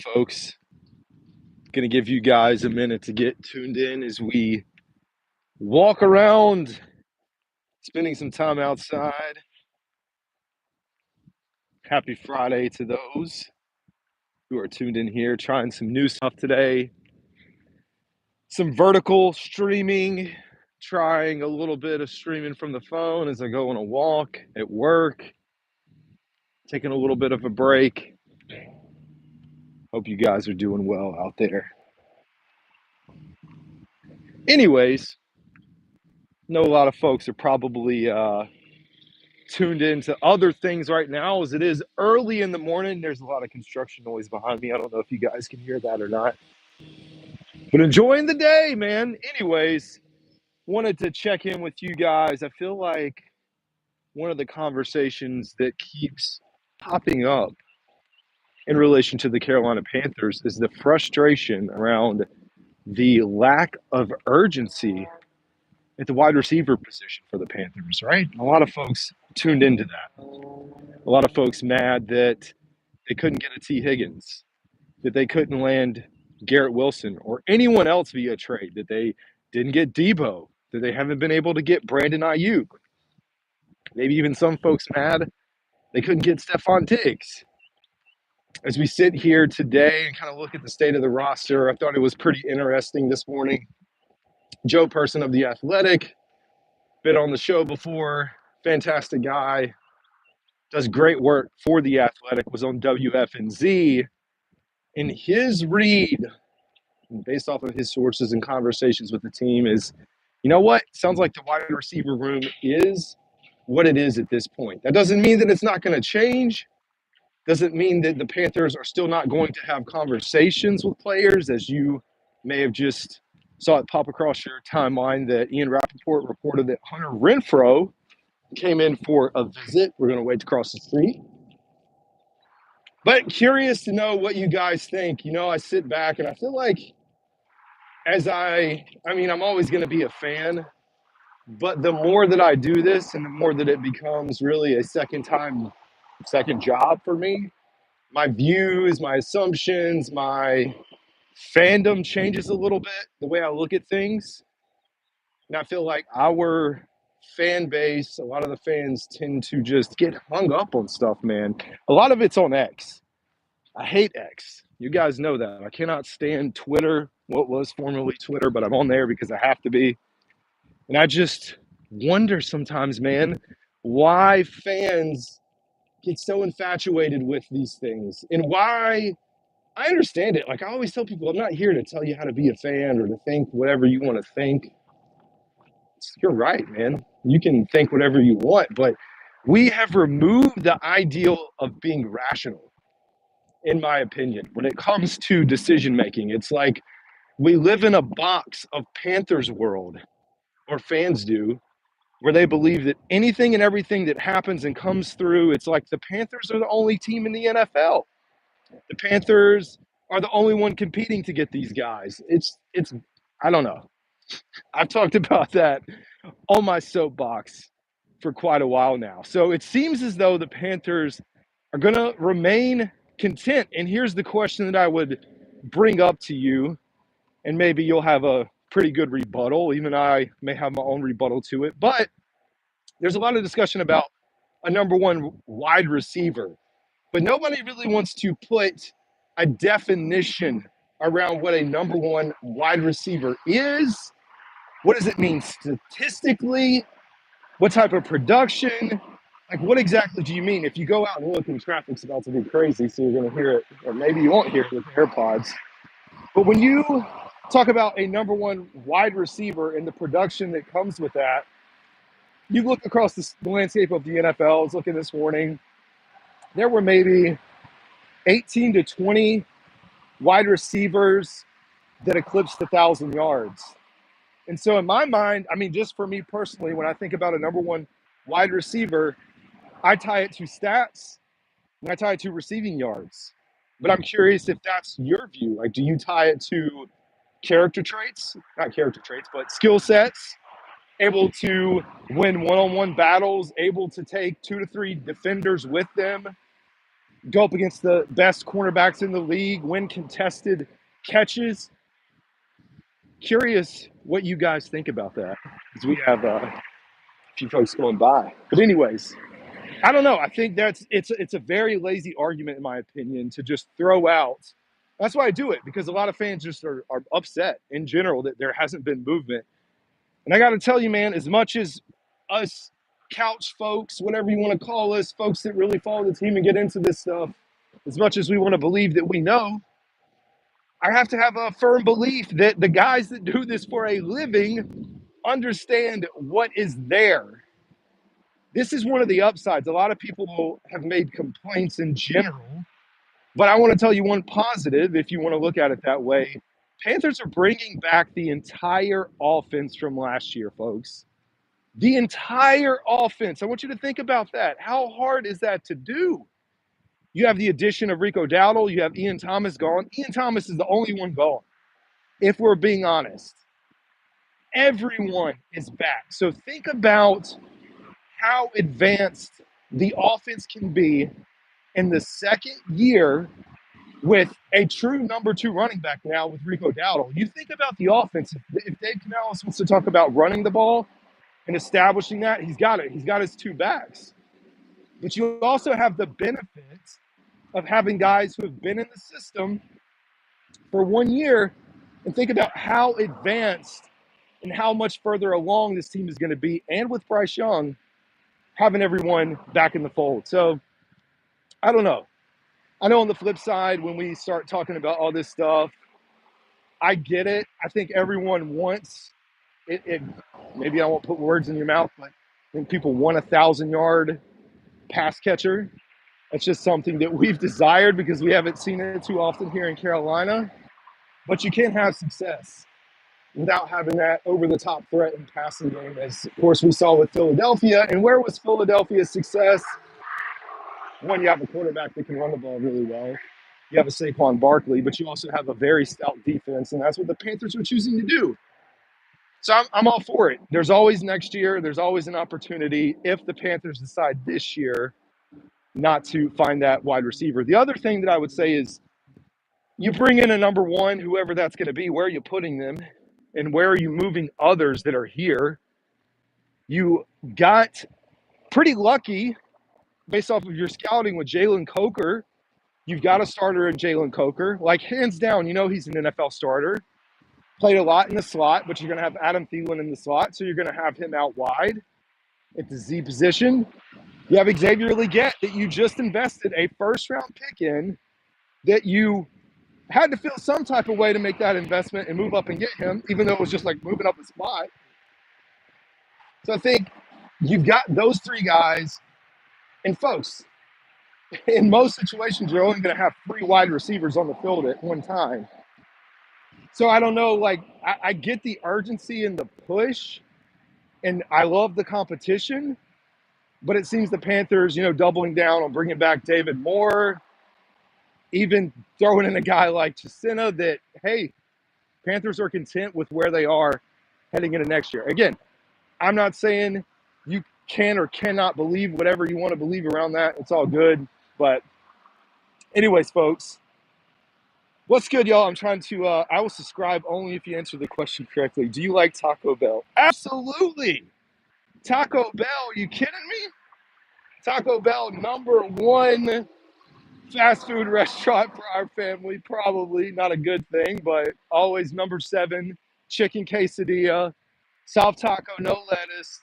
folks. Gonna give you guys a minute to get tuned in as we walk around, spending some time outside. Happy Friday to those who are tuned in here, trying some new stuff today. Some vertical streaming, trying a little bit of streaming from the phone as I go on a walk at work, taking a little bit of a break. Hope you guys are doing well out there. Anyways, know a lot of folks are probably tuned into other things right now as it is early in the morning. There's a lot of construction noise behind me. I don't know if you guys can hear that or not, but enjoying the day, man. Anyways, wanted to check in with you guys. I feel like one of the conversations that keeps popping up in relation to the Carolina Panthers is the frustration around the lack of urgency at the wide receiver position for the Panthers, right? A lot of folks tuned into that. A lot of folks mad that they couldn't get a T. Higgins, that they couldn't land Garrett Wilson or anyone else via trade, that they didn't get Debo, that they haven't been able to get Brandon Ayuk. Maybe even some folks mad they couldn't get Stephon Diggs. As we sit here today and kind of look at the state of the roster, I thought it was pretty interesting this morning. Joe Person of The Athletic, been on the show before, fantastic guy, does great work for The Athletic, was on WFNZ. And his read, based off of his sources and conversations with the team, is, you know what? Sounds like the wide receiver room is what it is at this point. That doesn't mean that it's not going to change. Doesn't mean that the Panthers are still not going to have conversations with players, as you may have just saw it pop across your timeline that Ian Rappaport reported that Hunter Renfrow came in for a visit. We're going to wait to cross the street. But curious to know what you guys think. You know, I sit back and I feel like I'm always going to be a fan, but the more that I do this and the more that it becomes really a second job for me, my views, my assumptions, my fandom changes a little bit, the way I look at things. And I feel like our fan base, a lot of the fans tend to just get hung up on stuff, man. A lot of it's on X. I hate X. You guys know that. I cannot stand Twitter, what was formerly Twitter, but I'm on there because I have to be. And I just wonder sometimes, man, why fans get so infatuated with these things and why. I understand it. Like I always tell people, I'm not here to tell you how to be a fan or to think whatever you want to think. You're right, man. You can think whatever you want, but we have removed the ideal of being rational, in my opinion, when it comes to decision making. It's like we live in a box of Panthers world, or fans do, where they believe that anything and everything that happens and comes through, it's like the Panthers are the only team in the NFL. The Panthers are the only one competing to get these guys. It's I don't know. I've talked about that on my soapbox for quite a while now. So it seems as though the Panthers are going to remain content. And here's the question that I would bring up to you, and maybe you'll have a pretty good rebuttal. Even I may have my own rebuttal to it. But there's a lot of discussion about a number one wide receiver, but nobody really wants to put a definition around what a number one wide receiver is. What does it mean statistically? What type of production? Like, what exactly do you mean? If you go out and look, and traffic's about to be crazy, so you're going to hear it, or maybe you won't hear it with AirPods. But when you talk about a number one wide receiver and the production that comes with that, you look across the landscape of the NFL. I was looking this morning. There were maybe 18 to 20 wide receivers that eclipsed 1,000 yards. And so in my mind, just for me personally, when I think about a number one wide receiver, I tie it to stats and I tie it to receiving yards. But I'm curious if that's your view. Like, do you tie it to character traits? Not character traits, but skill sets, able to win one-on-one battles, able to take 2 to 3 defenders with them, go up against the best cornerbacks in the league, win contested catches. Curious what you guys think about that, because we have a few folks going by. But anyways, I don't know. I think it's a very lazy argument, in my opinion, to just throw out. That's why I do it, because a lot of fans just are upset in general that there hasn't been movement. And I got to tell you, man, as much as us couch folks, whatever you want to call us, folks that really follow the team and get into this stuff, as much as we want to believe that we know, I have to have a firm belief that the guys that do this for a living understand what is there. This is one of the upsides. A lot of people have made complaints in general, but I want to tell you one positive, if you want to look at it that way. Panthers are bringing back the entire offense from last year, folks. The entire offense. I want you to think about that. How hard is that to do? You have the addition of Rico Dowdle. You have Ian Thomas gone. Ian Thomas is the only one gone, if we're being honest. Everyone is back. So think about how advanced the offense can be in the second year with a true number 2 running back now with Rico Dowdle. You think about the offense. If Dave Canales wants to talk about running the ball and establishing that, he's got it. He's got his 2 backs. But you also have the benefits of having guys who have been in the system for 1 year, and think about how advanced and how much further along this team is going to be. And with Bryce Young, having everyone back in the fold. So I don't know. I know on the flip side, when we start talking about all this stuff, I get it. I think everyone wants it. Maybe I won't put words in your mouth, but I think people want a 1,000-yard pass catcher. That's just something that we've desired because we haven't seen it too often here in Carolina. But you can't have success without having that over-the-top threat in passing game, as, of course, we saw with Philadelphia. And where was Philadelphia's success? One, you have a quarterback that can run the ball really well. You have a Saquon Barkley, but you also have a very stout defense, and that's what the Panthers are choosing to do. So I'm all for it. There's always next year. There's always an opportunity if the Panthers decide this year not to find that wide receiver. The other thing that I would say is you bring in a number 1, whoever that's going to be, where are you putting them? And where are you moving others that are here? You got pretty lucky based off of your scouting with Jalen Coker. You've got a starter in Jalen Coker. Like, hands down, you know he's an NFL starter. Played a lot in the slot, but you're going to have Adam Thielen in the slot, so you're going to have him out wide at the Z position. You have Xavier Legette that you just invested a first-round pick in, that you had to feel some type of way to make that investment and move up and get him, even though it was just like moving up a spot. So I think you've got those 3 guys. And folks, in most situations, you're only going to have 3 wide receivers on the field at one time. So I don't know, like, I get the urgency and the push, and I love the competition, but it seems the Panthers, doubling down on bringing back David Moore, even throwing in a guy like Chisena, that, hey, Panthers are content with where they are heading into next year. Again, I'm not saying you can or cannot believe whatever you want to believe around that. It's all good. But anyways, folks, what's good, y'all? I'm trying to, I will subscribe only if you answer the question correctly. Do you like Taco Bell? Absolutely. Taco Bell, you kidding me? Taco Bell, number 1 fast food restaurant for our family. Probably not a good thing, but always number 7, chicken quesadilla, soft taco, no lettuce,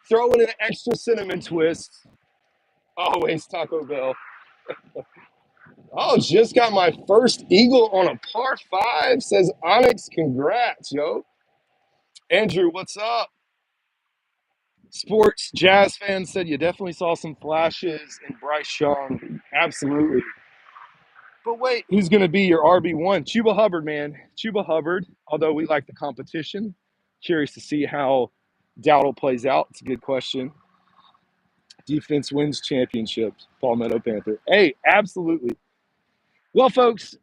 throw in an extra cinnamon twist. Always Taco Bell. Oh, just got my first eagle on a par 5, says Onyx. Congrats, yo. Andrew, what's up? Sports Jazz fan said you definitely saw some flashes in Bryce Young. Absolutely. But wait, who's going to be your RB1? Chuba Hubbard, man. Chuba Hubbard, although we like the competition. Curious to see how Dowdle plays out. It's a good question. Defense wins championships. Palmetto Panther. Hey, absolutely. Well, folks,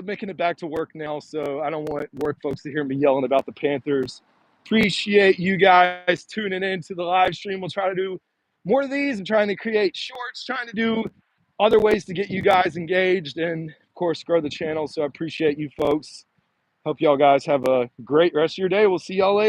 making it back to work now, so I don't want work folks to hear me yelling about the Panthers. Appreciate you guys tuning in to the live stream. We'll try to do more of these. I'm trying to create shorts, trying to do other ways to get you guys engaged and, of course, grow the channel. So I appreciate you folks. Hope y'all guys have a great rest of your day. We'll see y'all later.